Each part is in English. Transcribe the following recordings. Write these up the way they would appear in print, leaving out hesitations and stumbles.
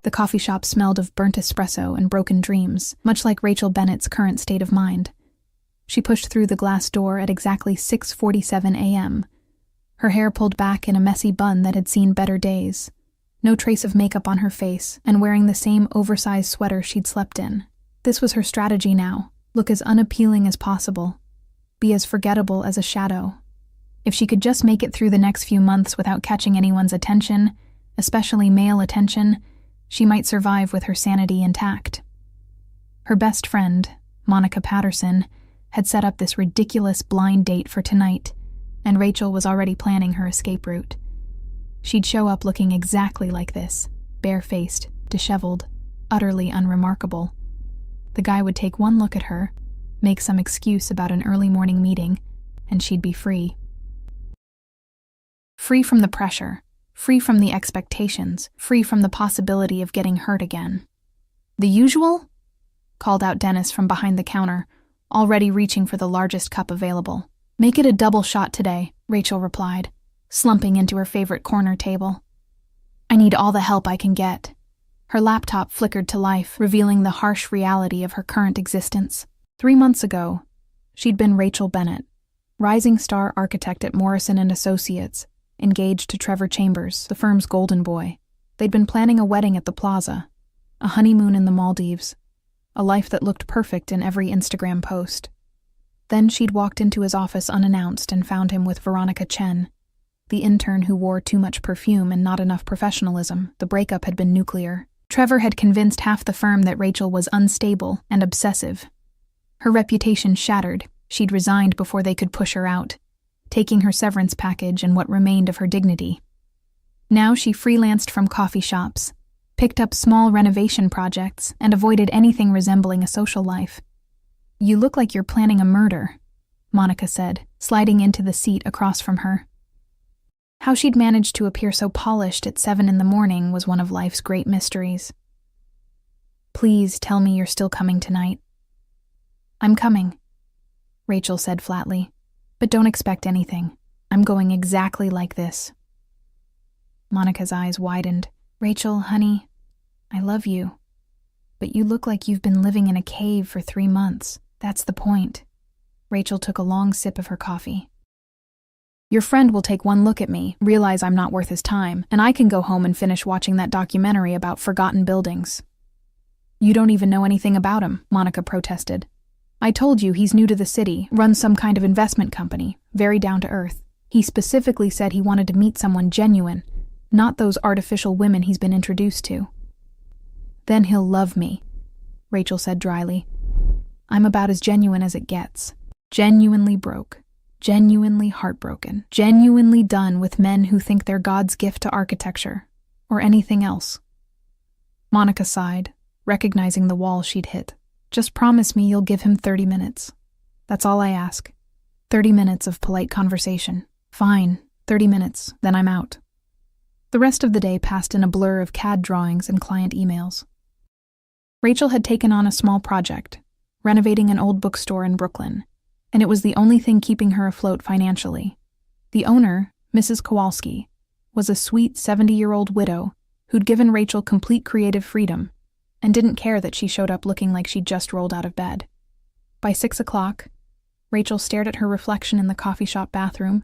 The coffee shop smelled of burnt espresso and broken dreams, much like Rachel Bennett's current state of mind. She pushed through the glass door at exactly 6:47 a.m., her hair pulled back in a messy bun that had seen better days, no trace of makeup on her face, and wearing the same oversized sweater she'd slept in. This was her strategy now: look as unappealing as possible, be as forgettable as a shadow. If she could just make it through the next few months without catching anyone's attention, especially male attention, she might survive with her sanity intact. Her best friend, Monica Patterson, had set up this ridiculous blind date for tonight, and Rachel was already planning her escape route. She'd show up looking exactly like this, bare-faced, disheveled, utterly unremarkable. The guy would take one look at her, make some excuse about an early morning meeting, and she'd be free. Free from the pressure, free from the expectations, free from the possibility of getting hurt again. "The usual?" called out Dennis from behind the counter, already reaching for the largest cup available. "Make it a double shot today," Rachel replied, slumping into her favorite corner table. "I need all the help I can get." Her laptop flickered to life, revealing the harsh reality of her current existence. 3 months ago, she'd been Rachel Bennett, rising star architect at Morrison & Associates, engaged to Trevor Chambers, the firm's golden boy. They'd been planning a wedding at the Plaza, a honeymoon in the Maldives, a life that looked perfect in every Instagram post. Then she'd walked into his office unannounced and found him with Veronica Chen, the intern who wore too much perfume and not enough professionalism. The breakup had been nuclear. Trevor had convinced half the firm that Rachel was unstable and obsessive. Her reputation shattered. She'd resigned before they could push her out, taking her severance package and what remained of her dignity. Now she freelanced from coffee shops, picked up small renovation projects, and avoided anything resembling a social life. "You look like you're planning a murder," Monica said, sliding into the seat across from her. How she'd managed to appear so polished at 7 a.m. was one of life's great mysteries. "Please tell me you're still coming tonight." "I'm coming," Rachel said flatly, "but don't expect anything. I'm going exactly like this." Monica's eyes widened. "Rachel, honey, I love you, but you look like you've been living in a cave for 3 months. That's the point." Rachel took a long sip of her coffee. "Your friend will take one look at me, realize I'm not worth his time, and I can go home and finish watching that documentary about forgotten buildings." "You don't even know anything about him," Monica protested. "I told you he's new to the city, runs some kind of investment company, very down to earth. He specifically said he wanted to meet someone genuine, not those artificial women he's been introduced to." "Then he'll love me," Rachel said dryly. "I'm about as genuine as it gets. Genuinely broke, genuinely heartbroken, genuinely done with men who think they're God's gift to architecture, or anything else." Monica sighed, recognizing the wall she'd hit. "Just promise me you'll give him 30 minutes. That's all I ask. 30 minutes of polite conversation." "Fine, 30 minutes, then I'm out." The rest of the day passed in a blur of CAD drawings and client emails. Rachel had taken on a small project, renovating an old bookstore in Brooklyn, and it was the only thing keeping her afloat financially. The owner, Mrs. Kowalski, was a sweet 70-year-old widow who'd given Rachel complete creative freedom and didn't care that she showed up looking like she'd just rolled out of bed. By 6 o'clock, Rachel stared at her reflection in the coffee shop bathroom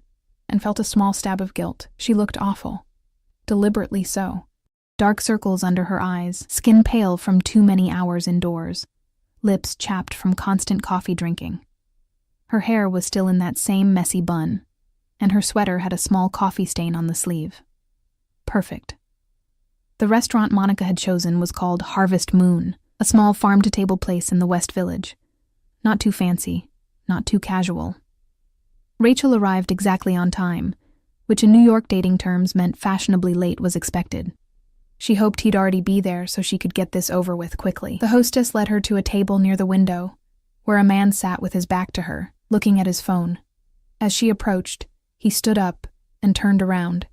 and felt a small stab of guilt. She looked awful. Deliberately so. Dark circles under her eyes, skin pale from too many hours indoors, lips chapped from constant coffee drinking. Her hair was still in that same messy bun, and her sweater had a small coffee stain on the sleeve. Perfect. The restaurant Monica had chosen was called Harvest Moon, a small farm-to-table place in the West Village. Not too fancy, not too casual. Rachel arrived exactly on time, which in New York dating terms meant fashionably late was expected. She hoped he'd already be there so she could get this over with quickly. The hostess led her to a table near the window, where a man sat with his back to her, looking at his phone. As she approached, he stood up and turned around,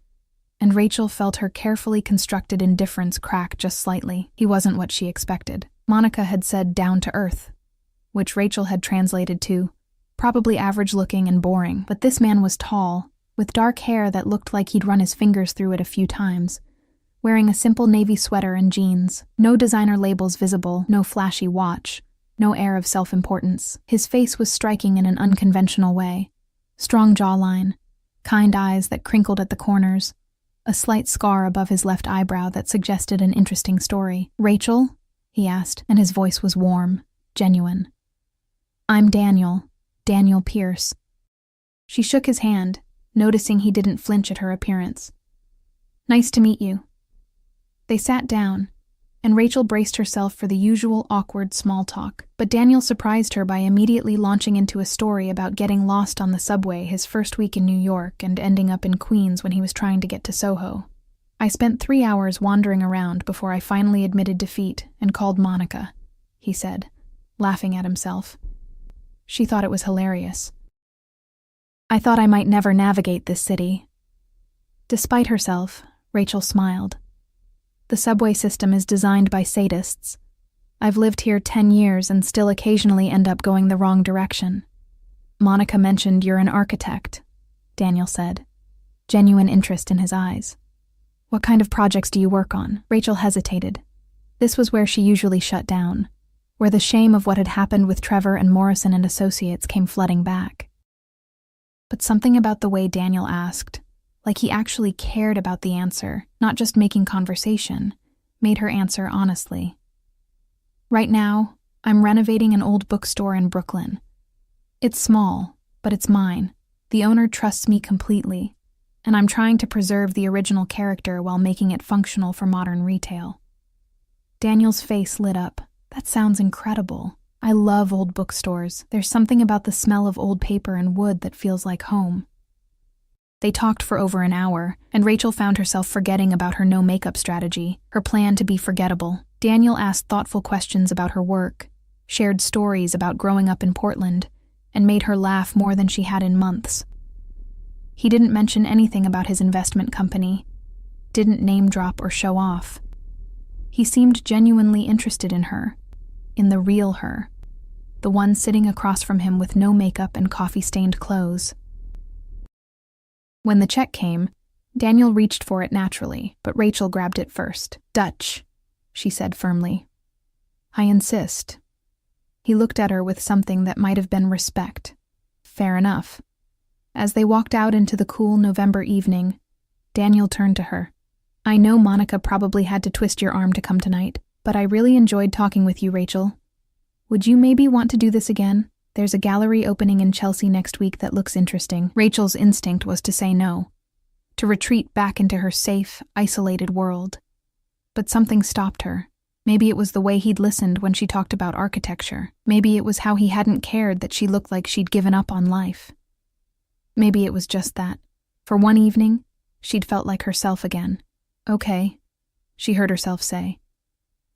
and Rachel felt her carefully constructed indifference crack just slightly. He wasn't what she expected. Monica had said down to earth, which Rachel had translated to probably average-looking and boring, but this man was tall, with dark hair that looked like he'd run his fingers through it a few times, wearing a simple navy sweater and jeans. No designer labels visible, no flashy watch, no air of self-importance. His face was striking in an unconventional way. Strong jawline, kind eyes that crinkled at the corners, a slight scar above his left eyebrow that suggested an interesting story. "Rachel?" he asked, and his voice was warm, genuine. "I'm Daniel Pierce." She shook his hand, noticing he didn't flinch at her appearance. "Nice to meet you." They sat down, and Rachel braced herself for the usual awkward small talk. But Daniel surprised her by immediately launching into a story about getting lost on the subway his first week in New York and ending up in Queens when he was trying to get to Soho. "I spent 3 hours wandering around before I finally admitted defeat and called Monica," he said, laughing at himself. She thought it was hilarious. "I thought I might never navigate this city." Despite herself, Rachel smiled. "The subway system is designed by sadists. I've lived here 10 years and still occasionally end up going the wrong direction." "Monica mentioned you're an architect," Daniel said, genuine interest in his eyes. "What kind of projects do you work on?" Rachel hesitated. This was where she usually shut down, where the shame of what had happened with Trevor and Morrison and Associates came flooding back. But something about the way Daniel asked, like he actually cared about the answer, not just making conversation, made her answer honestly. "Right now, I'm renovating an old bookstore in Brooklyn. It's small, but it's mine. The owner trusts me completely, and I'm trying to preserve the original character while making it functional for modern retail." Daniel's face lit up. "That sounds incredible. I love old bookstores. There's something about the smell of old paper and wood that feels like home." They talked for over an hour, and Rachel found herself forgetting about her no-makeup strategy, her plan to be forgettable. Daniel asked thoughtful questions about her work, shared stories about growing up in Portland, and made her laugh more than she had in months. He didn't mention anything about his investment company, didn't name-drop or show off. He seemed genuinely interested in her, in the real her, the one sitting across from him with no makeup and coffee-stained clothes. When the check came, Daniel reached for it naturally, but Rachel grabbed it first. "Dutch," she said firmly. "I insist." He looked at her with something that might have been respect. Fair enough. As they walked out into the cool November evening, Daniel turned to her. "I know Monica probably had to twist your arm to come tonight, but I really enjoyed talking with you, Rachel. Would you maybe want to do this again? There's a gallery opening in Chelsea next week that looks interesting." Rachel's instinct was to say no, to retreat back into her safe, isolated world. But something stopped her. Maybe it was the way he'd listened when she talked about architecture. Maybe it was how he hadn't cared that she looked like she'd given up on life. Maybe it was just that, for one evening, she'd felt like herself again. "Okay," she heard herself say.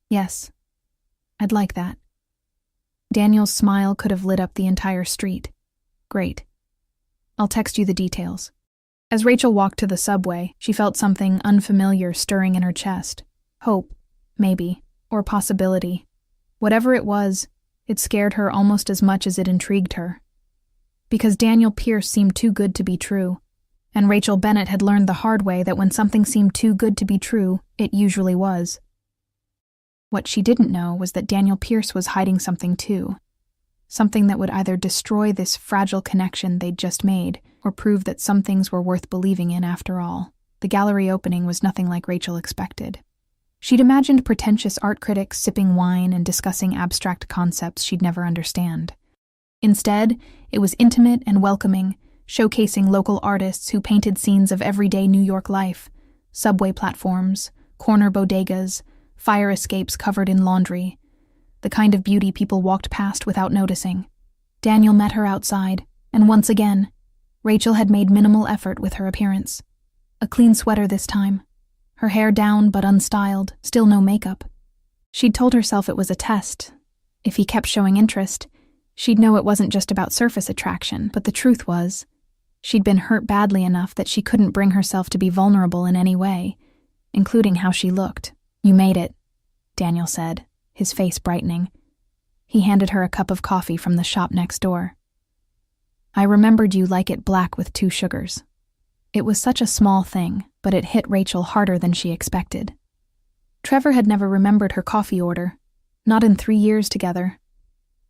"Yes, I'd like that." Daniel's smile could have lit up the entire street. "Great. I'll text you the details." As Rachel walked to the subway, she felt something unfamiliar stirring in her chest. Hope, maybe, or possibility. Whatever it was, it scared her almost as much as it intrigued her. Because Daniel Pierce seemed too good to be true, and Rachel Bennett had learned the hard way that when something seemed too good to be true, it usually was. What she didn't know was that Daniel Pierce was hiding something too. Something that would either destroy this fragile connection they'd just made, or prove that some things were worth believing in after all. The gallery opening was nothing like Rachel expected. She'd imagined pretentious art critics sipping wine and discussing abstract concepts she'd never understand. Instead, it was intimate and welcoming, showcasing local artists who painted scenes of everyday New York life, subway platforms, corner bodegas, fire escapes covered in laundry, the kind of beauty people walked past without noticing. Daniel met her outside, and once again, Rachel had made minimal effort with her appearance. A clean sweater this time, her hair down but unstyled, still no makeup. She'd told herself it was a test. If he kept showing interest, she'd know it wasn't just about surface attraction, but the truth was, she'd been hurt badly enough that she couldn't bring herself to be vulnerable in any way, including how she looked. "You made it," Daniel said, his face brightening. He handed her a cup of coffee from the shop next door. "I remembered you like it black with 2 sugars. It was such a small thing, but it hit Rachel harder than she expected. Trevor had never remembered her coffee order, not in 3 years together.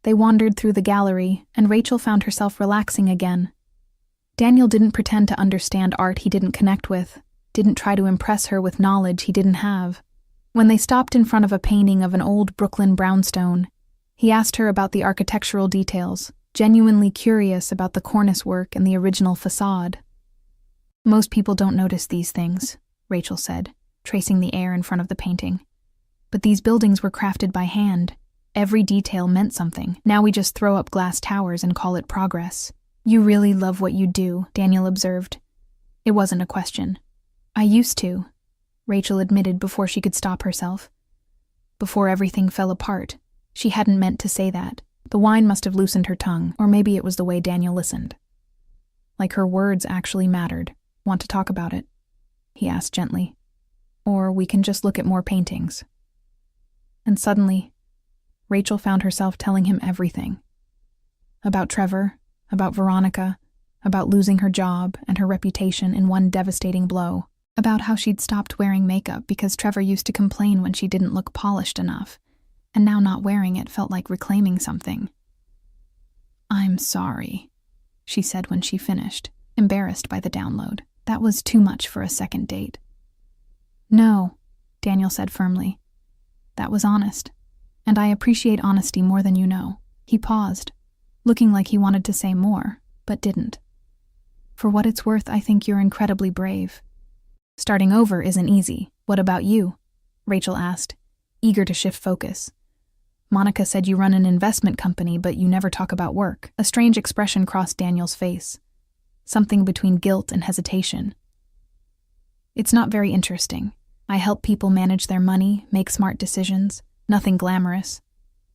They wandered through the gallery, and Rachel found herself relaxing again. Daniel didn't pretend to understand art he didn't connect with, didn't try to impress her with knowledge he didn't have. When they stopped in front of a painting of an old Brooklyn brownstone, he asked her about the architectural details, genuinely curious about the cornice work and the original facade. "Most people don't notice these things," Rachel said, tracing the air in front of the painting. "But these buildings were crafted by hand. Every detail meant something. Now we just throw up glass towers and call it progress." "You really love what you do," Daniel observed. It wasn't a question. "I used to," Rachel admitted before she could stop herself. Before everything fell apart. She hadn't meant to say that. The wine must have loosened her tongue, or maybe it was the way Daniel listened. Like her words actually mattered. "Want to talk about it?" he asked gently. "Or we can just look at more paintings." And suddenly, Rachel found herself telling him everything. About Trevor, about Veronica, about losing her job and her reputation in one devastating blow, about how she'd stopped wearing makeup because Trevor used to complain when she didn't look polished enough, and now not wearing it felt like reclaiming something. "I'm sorry," she said when she finished, embarrassed by the download. "That was too much for a second date." "No," Daniel said firmly. "That was honest, and I appreciate honesty more than you know." He paused, looking like he wanted to say more, but didn't. "For what it's worth, I think you're incredibly brave." "Starting over isn't easy. What about you?" Rachel asked, eager to shift focus. "Monica said you run an investment company, but you never talk about work." A strange expression crossed Daniel's face, something between guilt and hesitation. "It's not very interesting. I help people manage their money, make smart decisions, nothing glamorous.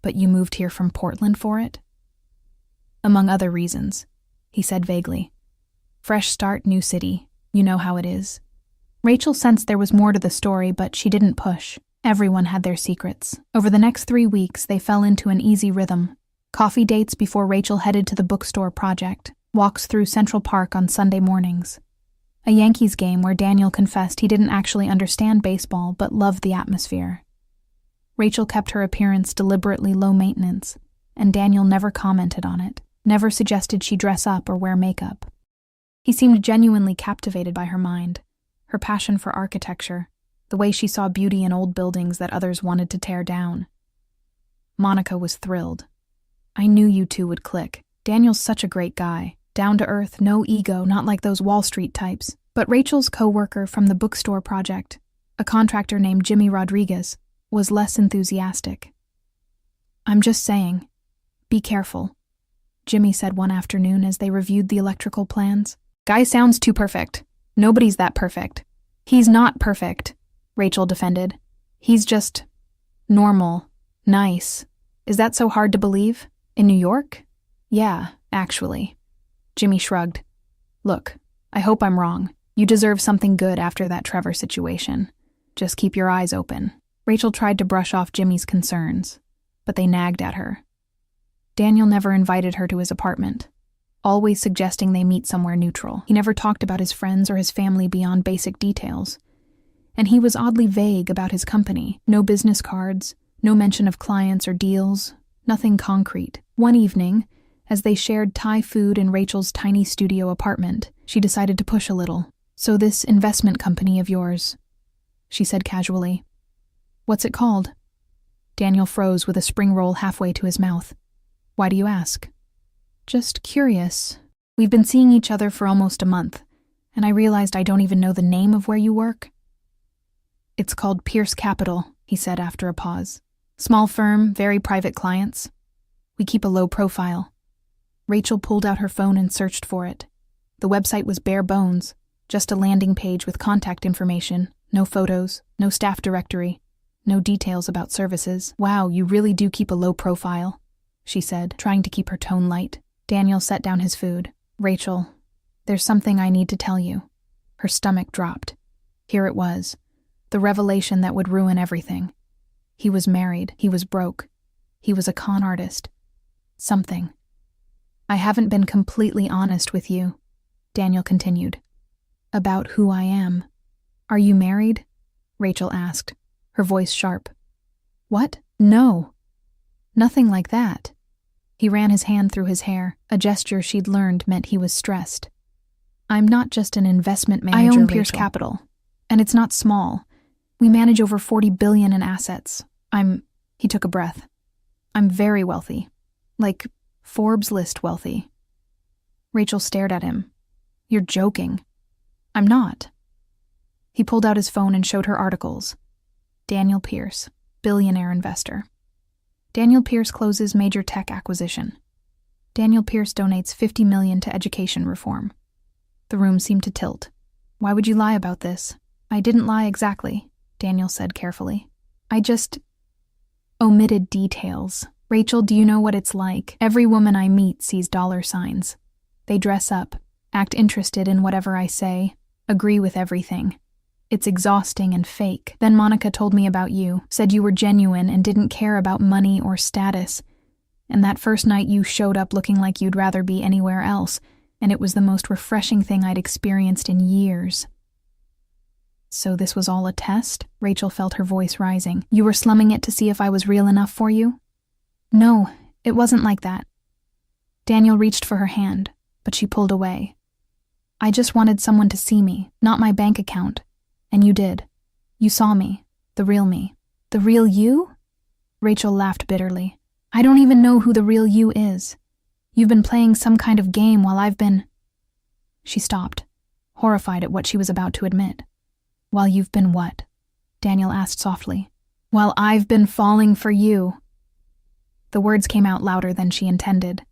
But you moved here from Portland for it?" "Among other reasons," he said vaguely. "Fresh start, new city. You know how it is." Rachel sensed there was more to the story, but she didn't push. Everyone had their secrets. Over the next 3 weeks, they fell into an easy rhythm. Coffee dates before Rachel headed to the bookstore project, walks through Central Park on Sunday mornings. A Yankees game where Daniel confessed he didn't actually understand baseball but loved the atmosphere. Rachel kept her appearance deliberately low maintenance, and Daniel never commented on it, never suggested she dress up or wear makeup. He seemed genuinely captivated by her mind, her passion for architecture, the way she saw beauty in old buildings that others wanted to tear down. Monica was thrilled. "I knew you two would click. Daniel's such a great guy. Down to earth, no ego, not like those Wall Street types." But Rachel's co-worker from the bookstore project, a contractor named Jimmy Rodriguez, was less enthusiastic. "I'm just saying, be careful," Jimmy said one afternoon as they reviewed the electrical plans. "Guy sounds too perfect. Nobody's that perfect." "He's not perfect," Rachel defended. "He's just normal, nice. Is that so hard to believe? In New York?" "Yeah, actually." Jimmy shrugged. "Look, I hope I'm wrong. You deserve something good after that Trevor situation. Just keep your eyes open." Rachel tried to brush off Jimmy's concerns, but they nagged at her. Daniel never invited her to his apartment, always suggesting they meet somewhere neutral. He never talked about his friends or his family beyond basic details. And he was oddly vague about his company. No business cards, no mention of clients or deals, nothing concrete. One evening, as they shared Thai food in Rachel's tiny studio apartment, she decided to push a little. "So this investment company of yours," she said casually. "What's it called?" Daniel froze with a spring roll halfway to his mouth. "Why do you ask?" "Just curious. We've been seeing each other for almost a month, and I realized I don't even know the name of where you work." "It's called Pierce Capital," he said after a pause. "Small firm, very private clients. We keep a low profile." Rachel pulled out her phone and searched for it. The website was bare bones, just a landing page with contact information, no photos, no staff directory, no details about services. "Wow, you really do keep a low profile," she said, trying to keep her tone light. Daniel set down his food. "Rachel, there's something I need to tell you." Her stomach dropped. Here it was, the revelation that would ruin everything. He was married, he was broke, he was a con artist. Something. "I haven't been completely honest with you," Daniel continued. "About who I am." "Are you married?" Rachel asked, her voice sharp. What? No. Nothing like that. He ran his hand through his hair, a gesture she'd learned meant he was stressed. I'm not just an investment manager, I own Pierce Capital, and it's not small. We manage over $40 billion in assets. He took a breath. I'm very wealthy. Like Forbes list wealthy. Rachel stared at him. You're joking. I'm not. He pulled out his phone and showed her articles. Daniel Pierce, billionaire investor. Daniel Pierce closes major tech acquisition. Daniel Pierce donates $50 million to education reform. The room seemed to tilt. Why would you lie about this? I didn't lie exactly, Daniel said carefully. I just omitted details. Rachel, do you know what it's like? Every woman I meet sees dollar signs. They dress up, act interested in whatever I say, agree with everything. It's exhausting and fake. Then Monica told me about you, said you were genuine and didn't care about money or status. And that first night you showed up looking like you'd rather be anywhere else, and it was the most refreshing thing I'd experienced in years. So this was all a test? Rachel felt her voice rising. You were slumming it to see if I was real enough for you? No, it wasn't like that. Daniel reached for her hand, but she pulled away. I just wanted someone to see me, not my bank account. And you did. You saw me, the real me. The real you? Rachel laughed bitterly. I don't even know who the real you is. You've been playing some kind of game while I've been... She stopped, horrified at what she was about to admit. While you've been what? Daniel asked softly. While I've been falling for you. The words came out louder than she intended.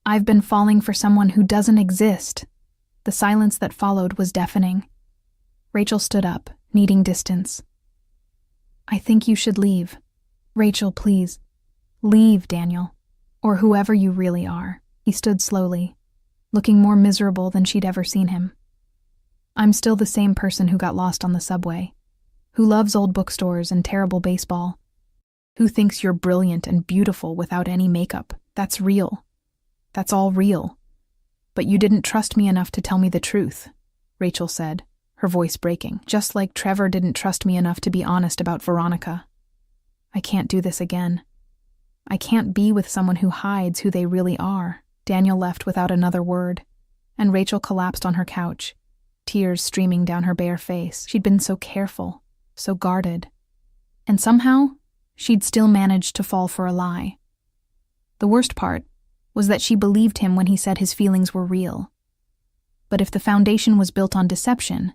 I've been falling for someone who doesn't exist. The silence that followed was deafening. Rachel stood up, needing distance. I think you should leave. Rachel, please. Leave, Daniel. Or whoever you really are. He stood slowly, looking more miserable than she'd ever seen him. I'm still the same person who got lost on the subway, who loves old bookstores and terrible baseball, who thinks you're brilliant and beautiful without any makeup. That's real. That's all real. But you didn't trust me enough to tell me the truth, Rachel said, her voice breaking, just like Trevor didn't trust me enough to be honest about Veronica. I can't do this again. I can't be with someone who hides who they really are. Daniel left without another word, and Rachel collapsed on her couch, tears streaming down her bare face. She'd been so careful, so guarded. And somehow, she'd still managed to fall for a lie. The worst part was that she believed him when he said his feelings were real. But if the foundation was built on deception,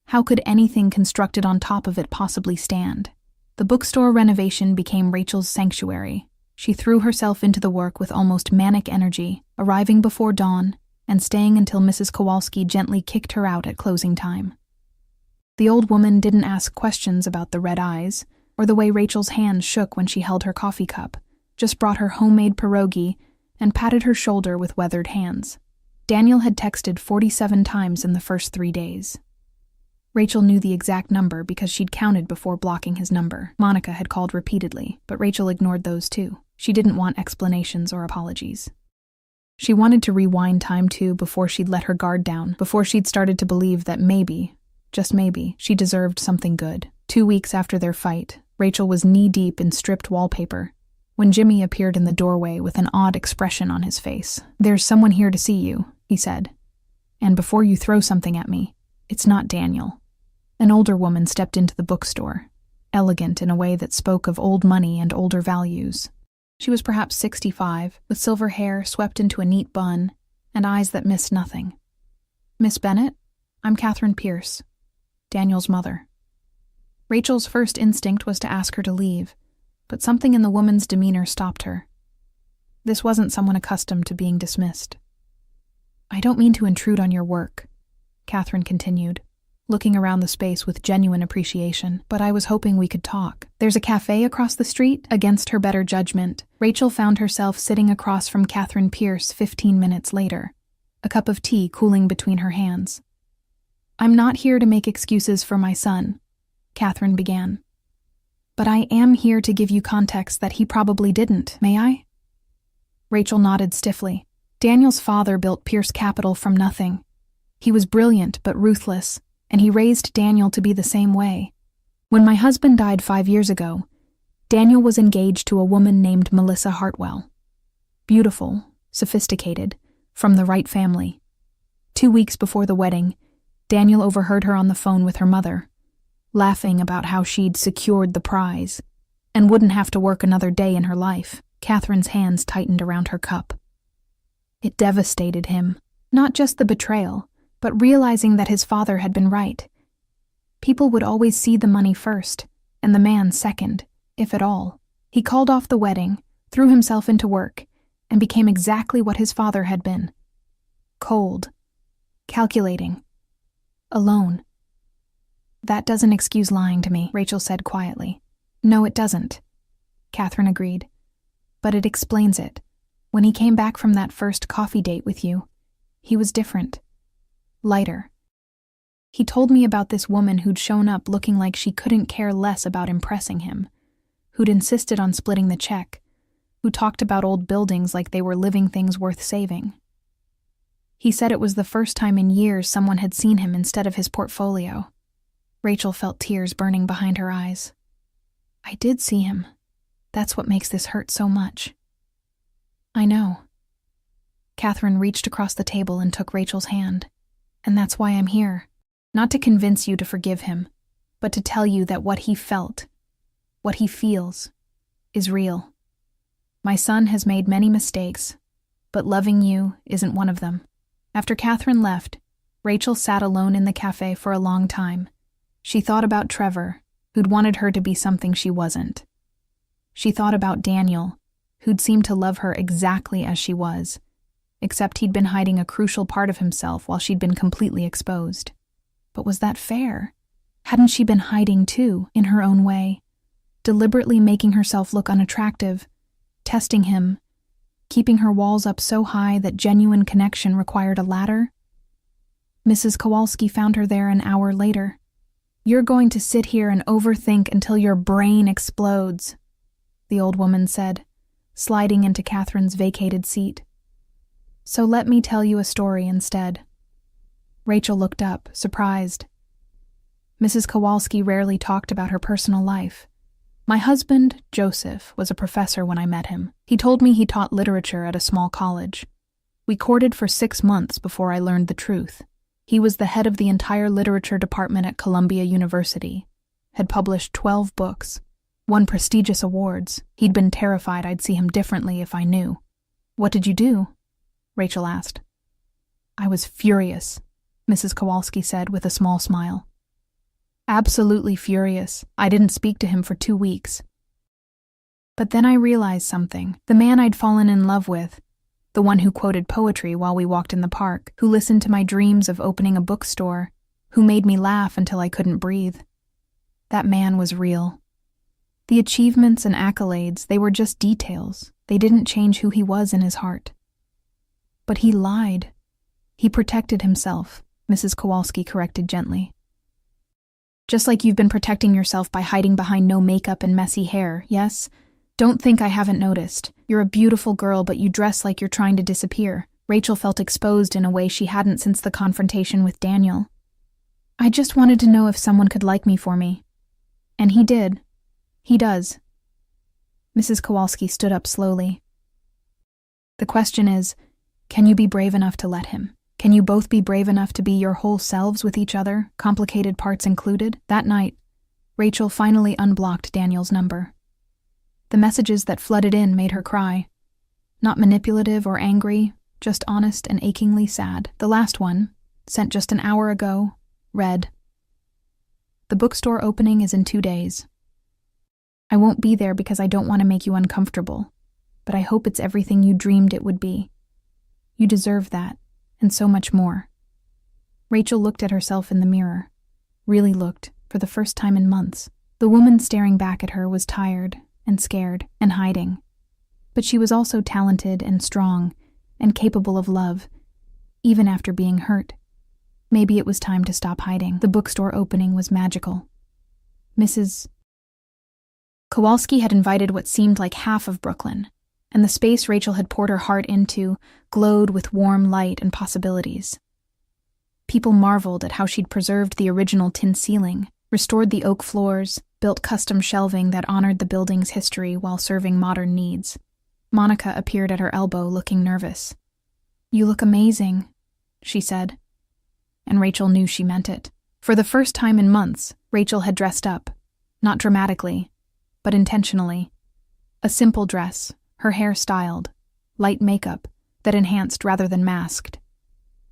how could anything constructed on top of it possibly stand? The bookstore renovation became Rachel's sanctuary. She threw herself into the work with almost manic energy, arriving before dawn and staying until Mrs. Kowalski gently kicked her out at closing time. The old woman didn't ask questions about the red eyes or the way Rachel's hands shook when she held her coffee cup, just brought her homemade pierogi and patted her shoulder with weathered hands. Daniel had texted 47 times in the first 3 days. Rachel knew the exact number because she'd counted before blocking his number. Monica had called repeatedly, but Rachel ignored those too. She didn't want explanations or apologies. She wanted to rewind time too before she'd let her guard down, before she'd started to believe that maybe, just maybe, she deserved something good. 2 weeks after their fight, Rachel was knee-deep in stripped wallpaper when Jimmy appeared in the doorway with an odd expression on his face. There's someone here to see you, he said. And before you throw something at me, it's not Daniel. An older woman stepped into the bookstore, elegant in a way that spoke of old money and older values. She was perhaps 65, with silver hair swept into a neat bun and eyes that missed nothing. Miss Bennett, I'm Catherine Pierce, Daniel's mother. Rachel's first instinct was to ask her to leave, but something in the woman's demeanor stopped her. This wasn't someone accustomed to being dismissed. I don't mean to intrude on your work, Catherine continued, looking around the space with genuine appreciation, but I was hoping we could talk. There's a cafe across the street. Against her better judgment, Rachel found herself sitting across from Catherine Pierce 15 minutes later, a cup of tea cooling between her hands. I'm not here to make excuses for my son, Catherine began. But I am here to give you context that he probably didn't, may I? Rachel nodded stiffly. Daniel's father built Pierce Capital from nothing. He was brilliant but ruthless, and he raised Daniel to be the same way. When my husband died 5 years ago, Daniel was engaged to a woman named Melissa Hartwell. Beautiful, sophisticated, from the right family. 2 weeks before the wedding, Daniel overheard her on the phone with her mother, laughing about how she'd secured the prize and wouldn't have to work another day in her life. Catherine's hands tightened around her cup. It devastated him, not just the betrayal, but realizing that his father had been right. People would always see the money first, and the man second, if at all. He called off the wedding, threw himself into work, and became exactly what his father had been. Cold, calculating, alone. That doesn't excuse lying to me, Rachel said quietly. No, it doesn't, Catherine agreed. But it explains it. When he came back from that first coffee date with you, he was different. Lighter. He told me about this woman who'd shown up looking like she couldn't care less about impressing him, who'd insisted on splitting the check, who talked about old buildings like they were living things worth saving. He said it was the first time in years someone had seen him instead of his portfolio. Rachel felt tears burning behind her eyes. I did see him. That's what makes this hurt so much. I know. Catherine reached across the table and took Rachel's hand. And that's why I'm here. Not to convince you to forgive him, but to tell you that what he felt, what he feels, is real. My son has made many mistakes, but loving you isn't one of them. After Catherine left, Rachel sat alone in the cafe for a long time. She thought about Trevor, who'd wanted her to be something she wasn't. She thought about Daniel, who'd seemed to love her exactly as she was, except he'd been hiding a crucial part of himself while she'd been completely exposed. But was that fair? Hadn't she been hiding too, in her own way, deliberately making herself look unattractive, testing him, keeping her walls up so high that genuine connection required a ladder? Mrs. Kowalski found her there an hour later. You're going to sit here and overthink until your brain explodes, the old woman said, sliding into Catherine's vacated seat. So let me tell you a story instead. Rachel looked up, surprised. Mrs. Kowalski rarely talked about her personal life. My husband, Joseph, was a professor when I met him. He told me he taught literature at a small college. We courted for 6 months before I learned the truth. He was the head of the entire literature department at Columbia University, had published 12 books, won prestigious awards. He'd been terrified I'd see him differently if I knew. What did you do? Rachel asked. I was furious, Mrs. Kowalski said with a small smile. Absolutely furious. I didn't speak to him for 2 weeks. But then I realized something. The man I'd fallen in love with, the one who quoted poetry while we walked in the park, who listened to my dreams of opening a bookstore, who made me laugh until I couldn't breathe. That man was real. The achievements and accolades, they were just details. They didn't change who he was in his heart. But he lied. He protected himself, Mrs. Kowalski corrected gently. Just like you've been protecting yourself by hiding behind no makeup and messy hair, yes? Don't think I haven't noticed. You're a beautiful girl, but you dress like you're trying to disappear. Rachel felt exposed in a way she hadn't since the confrontation with Daniel. I just wanted to know if someone could like me for me. And he did. He does. Mrs. Kowalski stood up slowly. The question is, can you be brave enough to let him? Can you both be brave enough to be your whole selves with each other, complicated parts included? That night, Rachel finally unblocked Daniel's number. The messages that flooded in made her cry. Not manipulative or angry, just honest and achingly sad. The last one, sent just an hour ago, read, "The bookstore opening is in 2 days. I won't be there because I don't want to make you uncomfortable, but I hope it's everything you dreamed it would be. You deserve that, and so much more." Rachel looked at herself in the mirror, really looked, for the first time in months. The woman staring back at her was tired and scared and hiding, but she was also talented and strong and capable of love, even after being hurt. Maybe it was time to stop hiding. The bookstore opening was magical. Mrs. Kowalski had invited what seemed like half of Brooklyn, and the space Rachel had poured her heart into glowed with warm light and possibilities. People marveled at how she'd preserved the original tin ceiling, restored the oak floors, built custom shelving that honored the building's history while serving modern needs. Monica appeared at her elbow, looking nervous. "You look amazing," she said. And Rachel knew she meant it. For the first time in months, Rachel had dressed up, not dramatically, but intentionally. A simple dress, her hair styled, light makeup that enhanced rather than masked.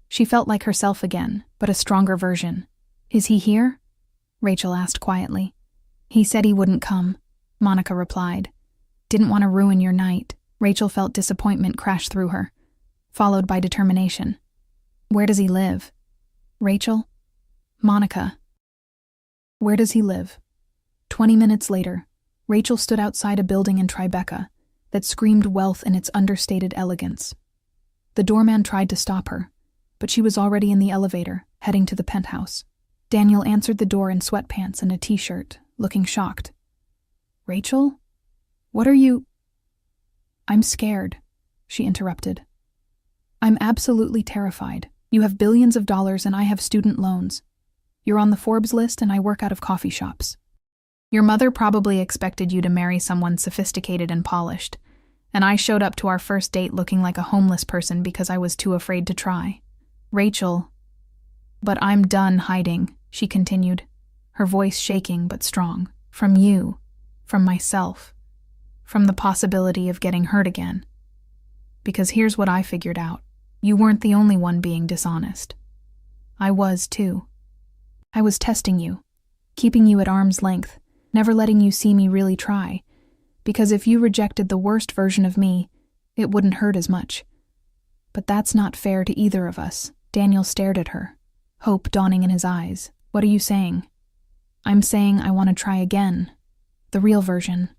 She felt like herself again, but a stronger version. "Is he here?" Rachel asked quietly. "He said he wouldn't come," Monica replied. "Didn't want to ruin your night." Rachel felt disappointment crash through her, followed by determination. "Where does he live?" "Rachel?" "Monica." "Where does he live?" 20 minutes later, Rachel stood outside a building in Tribeca that screamed wealth in its understated elegance. The doorman tried to stop her, but she was already in the elevator, heading to the penthouse. Daniel answered the door in sweatpants and a t-shirt, looking shocked. "Rachel? What are you—" "I'm scared," she interrupted. "I'm absolutely terrified. You have billions of dollars and I have student loans. You're on the Forbes list and I work out of coffee shops. Your mother probably expected you to marry someone sophisticated and polished, and I showed up to our first date looking like a homeless person because I was too afraid to try. Rachel, but I'm done hiding," she continued, her voice shaking but strong. "From you, from myself, from the possibility of getting hurt again. Because here's what I figured out. You weren't the only one being dishonest. I was too. I was testing you, keeping you at arm's length, never letting you see me really try, because if you rejected the worst version of me, it wouldn't hurt as much. But that's not fair to either of us." Daniel stared at her, hope dawning in his eyes. "What are you saying?" "I'm saying I want to try again. The real version.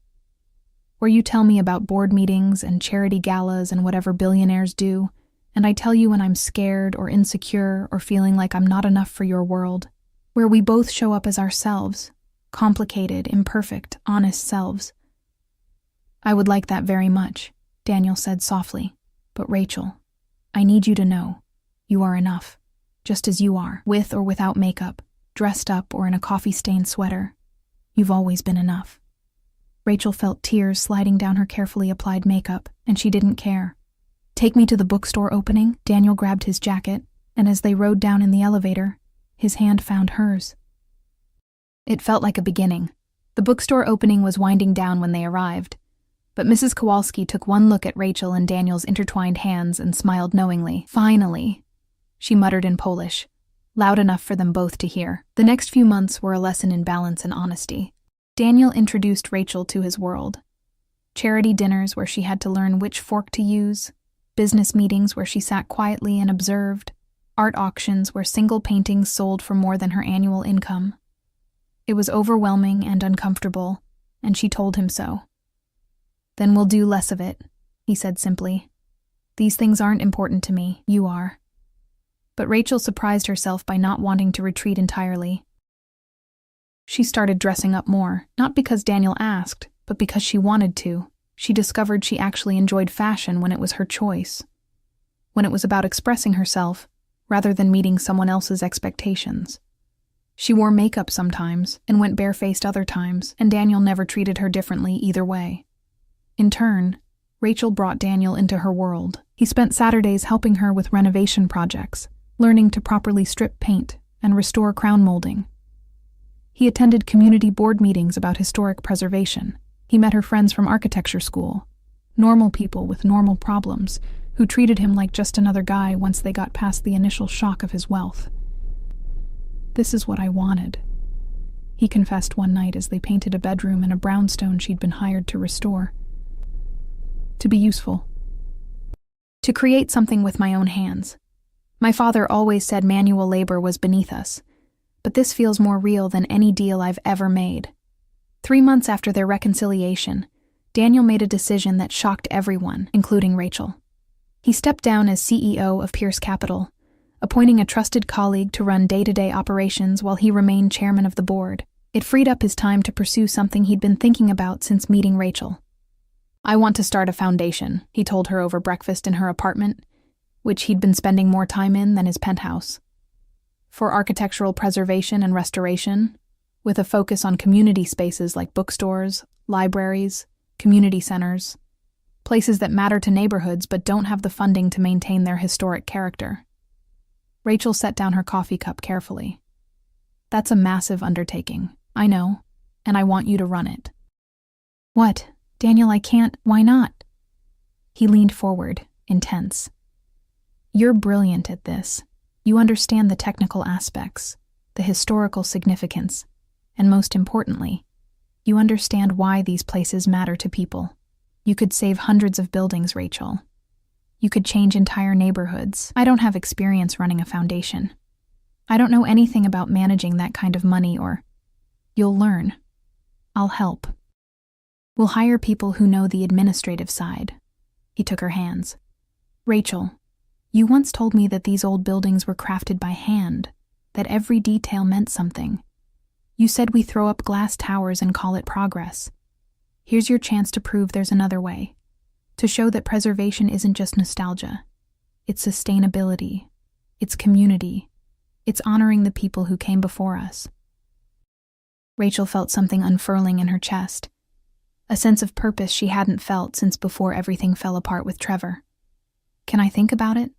Where you tell me about board meetings and charity galas and whatever billionaires do, and I tell you when I'm scared or insecure or feeling like I'm not enough for your world. Where we both show up as ourselves, complicated, imperfect, honest selves." "I would like that very much," Daniel said softly. "But Rachel, I need you to know, you are enough, just as you are, with or without makeup, dressed up or in a coffee-stained sweater. You've always been enough." Rachel felt tears sliding down her carefully applied makeup, and she didn't care. "Take me to the bookstore opening." Daniel grabbed his jacket, and as they rode down in the elevator, his hand found hers. It felt like a beginning. The bookstore opening was winding down when they arrived, but Mrs. Kowalski took one look at Rachel and Daniel's intertwined hands and smiled knowingly. "Finally," she muttered in Polish, loud enough for them both to hear. The next few months were a lesson in balance and honesty. Daniel introduced Rachel to his world. Charity dinners where she had to learn which fork to use, business meetings where she sat quietly and observed, art auctions where single paintings sold for more than her annual income. It was overwhelming and uncomfortable, and she told him so. "Then we'll do less of it," he said simply. "These things aren't important to me, you are." But Rachel surprised herself by not wanting to retreat entirely. She started dressing up more, not because Daniel asked, but because she wanted to. She discovered she actually enjoyed fashion when it was her choice, when it was about expressing herself, rather than meeting someone else's expectations. She wore makeup sometimes, and went barefaced other times, and Daniel never treated her differently either way. In turn, Rachel brought Daniel into her world. He spent Saturdays helping her with renovation projects, learning to properly strip paint and restore crown molding. He attended community board meetings about historic preservation. He met her friends from architecture school, normal people with normal problems, who treated him like just another guy once they got past the initial shock of his wealth. "This is what I wanted," he confessed one night as they painted a bedroom in a brownstone she'd been hired to restore. "To be useful. To create something with my own hands. My father always said manual labor was beneath us, but this feels more real than any deal I've ever made." 3 months after their reconciliation, Daniel made a decision that shocked everyone, including Rachel. He stepped down as CEO of Pierce Capital, appointing a trusted colleague to run day-to-day operations while he remained chairman of the board. It freed up his time to pursue something he'd been thinking about since meeting Rachel. "I want to start a foundation," he told her over breakfast in her apartment, which he'd been spending more time in than his penthouse. "For architectural preservation and restoration, with a focus on community spaces like bookstores, libraries, community centers, places that matter to neighborhoods but don't have the funding to maintain their historic character. Rachel set down her coffee cup carefully. That's a massive undertaking, I know, and I want you to run it. What? Daniel, I can't. Why not? He leaned forward, intense. You're brilliant at this. You understand the technical aspects, the historical significance, and most importantly, you understand why these places matter to people. You could save hundreds of buildings, Rachel. You could change entire neighborhoods. I don't have experience running a foundation. I don't know anything about managing that kind of money or... You'll learn. I'll help. We'll hire people who know the administrative side. He took her hands. Rachel, you once told me that these old buildings were crafted by hand, that every detail meant something. You said we throw up glass towers and call it progress. Here's your chance to prove there's another way, to show that preservation isn't just nostalgia. It's sustainability. It's community. It's honoring the people who came before us. Rachel felt something unfurling in her chest, a sense of purpose she hadn't felt since before everything fell apart with Trevor. Can I think about it?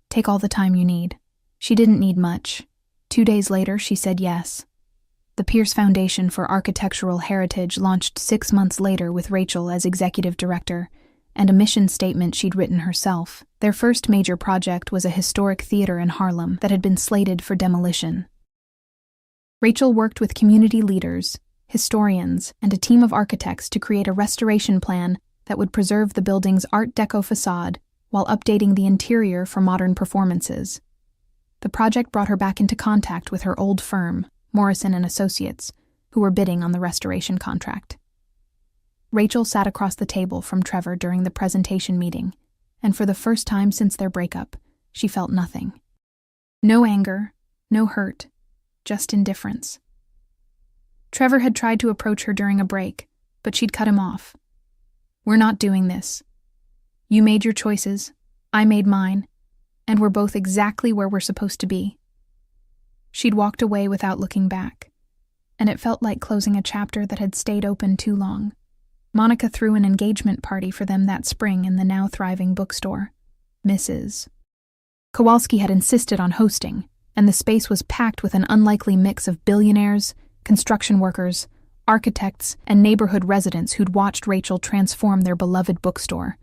Take all the time you need. She didn't need much. 2 days later, she said yes. The Pierce Foundation for Architectural Heritage launched 6 months later with Rachel as executive director, and a mission statement she'd written herself. Their first major project was a historic theater in Harlem that had been slated for demolition. Rachel worked with community leaders, historians, and a team of architects to create a restoration plan that would preserve the building's Art Deco facade while updating the interior for modern performances. The project brought her back into contact with her old firm, Morrison & Associates, who were bidding on the restoration contract. Rachel sat across the table from Trevor during the presentation meeting, and for the first time since their breakup, she felt nothing. No anger, no hurt, just indifference. Trevor had tried to approach her during a break, but she'd cut him off. We're not doing this. You made your choices, I made mine, and we're both exactly where we're supposed to be. She'd walked away without looking back, and it felt like closing a chapter that had stayed open too long. Monica threw an engagement party for them that spring in the now thriving bookstore. Mrs. Kowalski had insisted on hosting, and the space was packed with an unlikely mix of billionaires, construction workers, architects, and neighborhood residents who'd watched Rachel transform their beloved bookstore.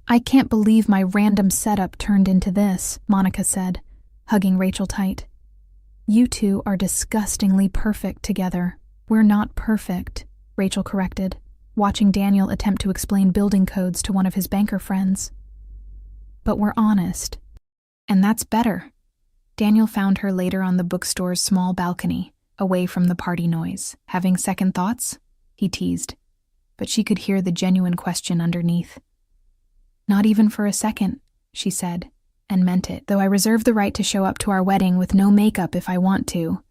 I can't believe my random setup turned into this, Monica said, hugging Rachel tight. You two are disgustingly perfect together. We're not perfect, Rachel corrected, watching Daniel attempt to explain building codes to one of his banker friends. But we're honest. And that's better. Daniel found her later on the bookstore's small balcony, away from the party noise. Having second thoughts? He teased. But she could hear the genuine question underneath. Not even for a second, she said, and meant it, though I reserve the right to show up to our wedding with no makeup if I want to.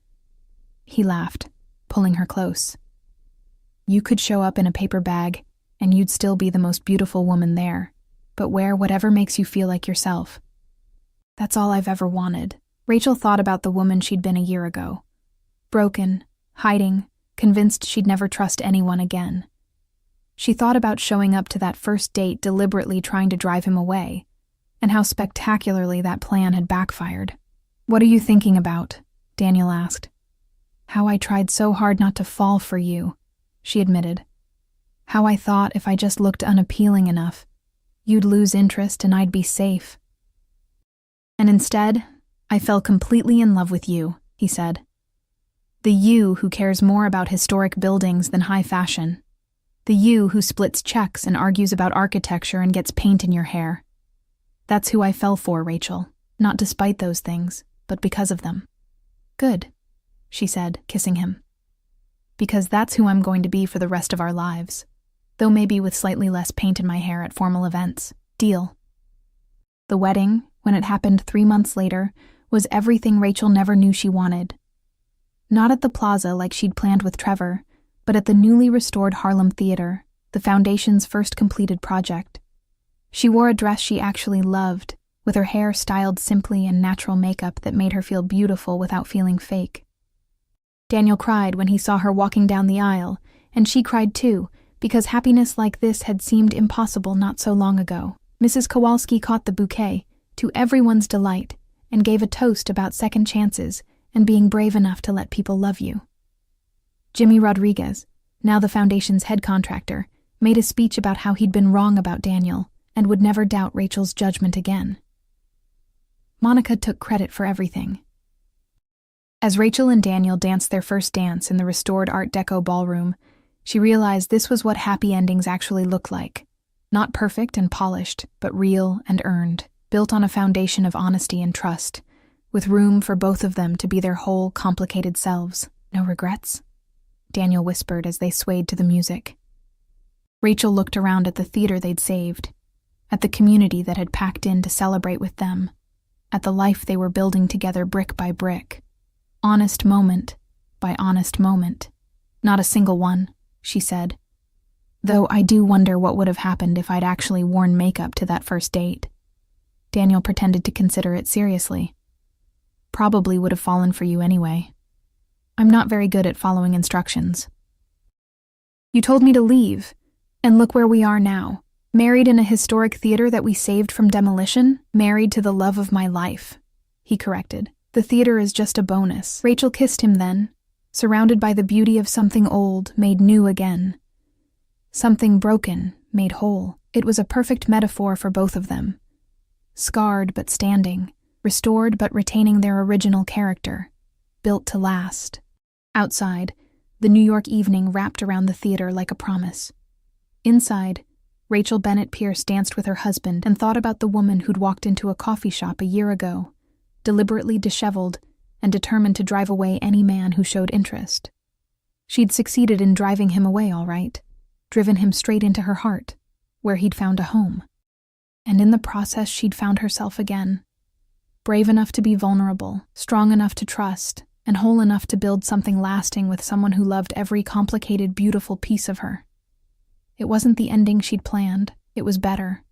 He laughed, pulling her close. You could show up in a paper bag, and you'd still be the most beautiful woman there, but wear whatever makes you feel like yourself. That's all I've ever wanted. Rachel thought about the woman she'd been a year ago. Broken, hiding, convinced she'd never trust anyone again. She thought about showing up to that first date deliberately trying to drive him away, and how spectacularly that plan had backfired. What are you thinking about? Daniel asked. How I tried so hard not to fall for you, she admitted. How I thought if I just looked unappealing enough, you'd lose interest and I'd be safe. And instead, I fell completely in love with you, he said. The you who cares more about historic buildings than high fashion. The you who splits checks and argues about architecture and gets paint in your hair. That's who I fell for, Rachel. Not despite those things, but because of them. Good, she said, kissing him. Because that's who I'm going to be for the rest of our lives. Though maybe with slightly less paint in my hair at formal events. Deal. The wedding, when it happened 3 months later, was everything Rachel never knew she wanted. Not at the plaza like she'd planned with Trevor, but at the newly restored Harlem Theater, the Foundation's first completed project. She wore a dress she actually loved, with her hair styled simply and natural makeup that made her feel beautiful without feeling fake. Daniel cried when he saw her walking down the aisle, and she cried too, because happiness like this had seemed impossible not so long ago. Mrs. Kowalski caught the bouquet, to everyone's delight, and gave a toast about second chances and being brave enough to let people love you. Jimmy Rodriguez, now the foundation's head contractor, made a speech about how he'd been wrong about Daniel and would never doubt Rachel's judgment again. Monica took credit for everything. As Rachel and Daniel danced their first dance in the restored Art Deco ballroom, she realized this was what happy endings actually look like. Not perfect and polished, but real and earned, built on a foundation of honesty and trust, with room for both of them to be their whole, complicated selves. No regrets? Daniel whispered as they swayed to the music. Rachel looked around at the theater they'd saved, at the community that had packed in to celebrate with them, at the life they were building together brick by brick. Honest moment by honest moment. Not a single one, she said. Though I do wonder what would have happened if I'd actually worn makeup to that first date. Daniel pretended to consider it seriously. Probably would have fallen for you anyway. I'm not very good at following instructions. You told me to leave, and look where we are now. Married in a historic theater that we saved from demolition, married to the love of my life, he corrected. The theater is just a bonus. Rachel kissed him then, surrounded by the beauty of something old made new again. Something broken made whole. It was a perfect metaphor for both of them. Scarred but standing, restored but retaining their original character, built to last. Outside, the New York evening wrapped around the theater like a promise. Inside, Rachel Bennett Pierce danced with her husband and thought about the woman who'd walked into a coffee shop a year ago, deliberately disheveled and determined to drive away any man who showed interest. She'd succeeded in driving him away, all right, driven him straight into her heart, where he'd found a home. And in the process, she'd found herself again, brave enough to be vulnerable, strong enough to trust, and whole enough to build something lasting with someone who loved every complicated, beautiful piece of her. It wasn't the ending she'd planned. It was better.